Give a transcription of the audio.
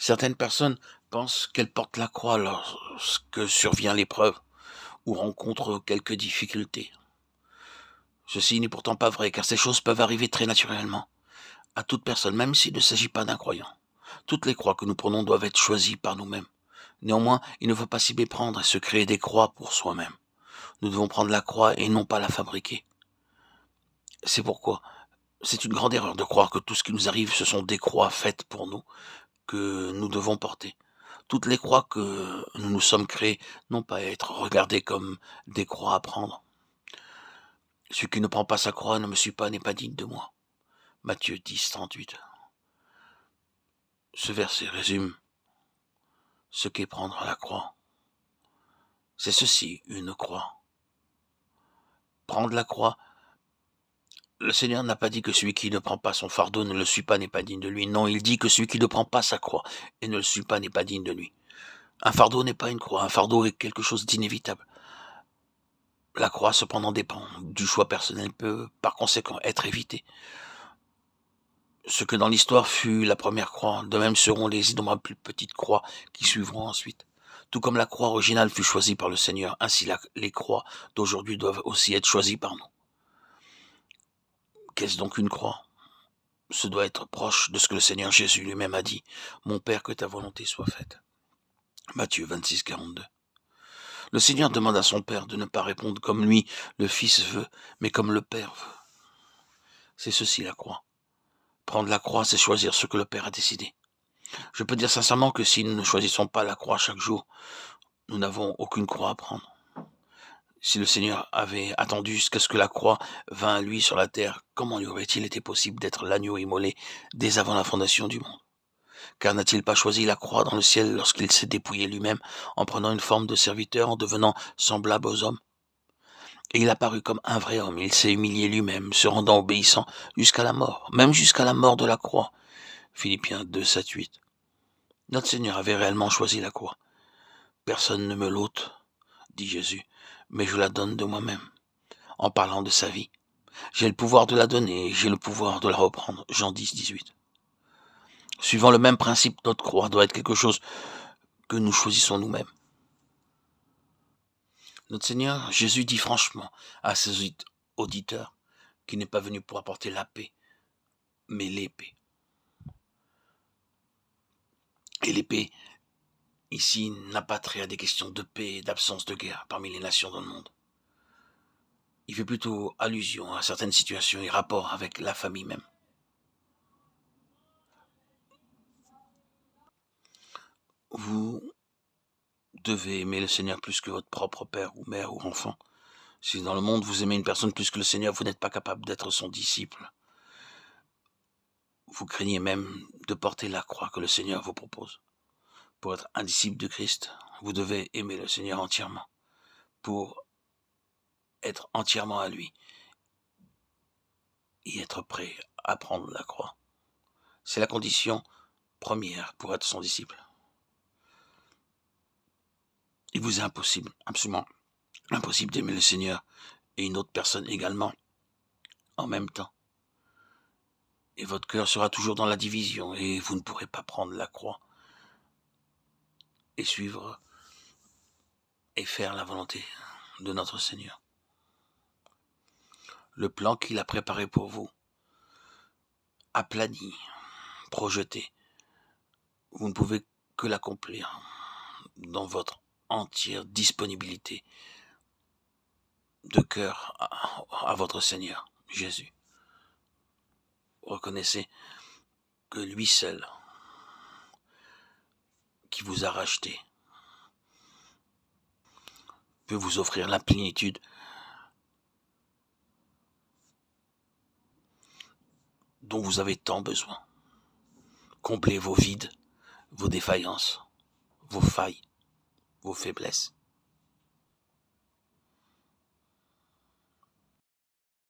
Certaines personnes pensent qu'elles portent la croix lorsque survient l'épreuve ou rencontrent quelques difficultés. Ceci n'est pourtant pas vrai, car ces choses peuvent arriver très naturellement à toute personne, même s'il ne s'agit pas d'un croyant. Toutes les croix que nous prenons doivent être choisies par nous-mêmes. Néanmoins, il ne faut pas s'y méprendre et se créer des croix pour soi-même. Nous devons prendre la croix et non pas la fabriquer. C'est pourquoi c'est une grande erreur de croire que tout ce qui nous arrive, ce sont des croix faites pour nous, que nous devons porter. Toutes les croix que nous nous sommes créées n'ont pas à être regardées comme des croix à prendre. Celui qui ne prend pas sa croix ne me suit pas, n'est pas digne de moi. Matthieu 10, 38. Ce verset résume ce qu'est prendre la croix. C'est ceci, une croix. Prendre la croix, le Seigneur n'a pas dit que celui qui ne prend pas son fardeau ne le suit pas, n'est pas digne de lui. Non, il dit que celui qui ne prend pas sa croix et ne le suit pas n'est pas digne de lui. Un fardeau n'est pas une croix, un fardeau est quelque chose d'inévitable. La croix, cependant, dépend du choix personnel, peut par conséquent être évité. Ce que dans l'histoire fut la première croix, de même seront les innombrables plus petites croix qui suivront ensuite. Tout comme la croix originale fut choisie par le Seigneur, ainsi les croix d'aujourd'hui doivent aussi être choisies par nous. Qu'est-ce donc une croix ? Ce doit être proche de ce que le Seigneur Jésus lui-même a dit. « Mon Père, que ta volonté soit faite. » Matthieu 26, 42. Le Seigneur demande à son Père de ne pas répondre comme lui, le Fils veut, mais comme le Père veut. C'est ceci la croix. Prendre la croix, c'est choisir ce que le Père a décidé. Je peux dire sincèrement que si nous ne choisissons pas la croix chaque jour, nous n'avons aucune croix à prendre. Si le Seigneur avait attendu jusqu'à ce que la croix vînt à lui sur la terre, comment lui aurait-il été possible d'être l'agneau immolé dès avant la fondation du monde ? Car n'a-t-il pas choisi la croix dans le ciel lorsqu'il s'est dépouillé lui-même en prenant une forme de serviteur, en devenant semblable aux hommes ? Et il apparut comme un vrai homme, il s'est humilié lui-même, se rendant obéissant jusqu'à la mort, même jusqu'à la mort de la croix. Philippiens 2, 7, 8. Notre Seigneur avait réellement choisi la croix. Personne ne me l'ôte, dit Jésus, mais je la donne de moi-même, en parlant de sa vie. J'ai le pouvoir de la donner et j'ai le pouvoir de la reprendre. Jean 10, 18. Suivant le même principe, notre croix doit être quelque chose que nous choisissons nous-mêmes. Notre Seigneur Jésus dit franchement à ses auditeurs qu'il n'est pas venu pour apporter la paix, mais l'épée. Et l'épée, ici, n'a pas trait à des questions de paix et d'absence de guerre parmi les nations dans le monde. Il fait plutôt allusion à certaines situations et rapports avec la famille même. Vous devez aimer le Seigneur plus que votre propre père ou mère ou enfant. Si dans le monde vous aimez une personne plus que le Seigneur, vous n'êtes pas capable d'être son disciple. Vous craignez même de porter la croix que le Seigneur vous propose. Pour être un disciple de Christ, vous devez aimer le Seigneur entièrement. Pour être entièrement à lui et être prêt à prendre la croix. C'est la condition première pour être son disciple. Il vous est impossible, absolument impossible d'aimer le Seigneur et une autre personne également en même temps. Et votre cœur sera toujours dans la division et vous ne pourrez pas prendre la croix et suivre et faire la volonté de notre Seigneur. Le plan qu'il a préparé pour vous, aplani, projeté, vous ne pouvez que l'accomplir dans votre entière disponibilité de cœur à votre Seigneur, Jésus. Reconnaissez que lui seul, qui vous a racheté, peut vous offrir la plénitude dont vous avez tant besoin. Comblez vos vides, vos défaillances, vos failles, vos faiblesses.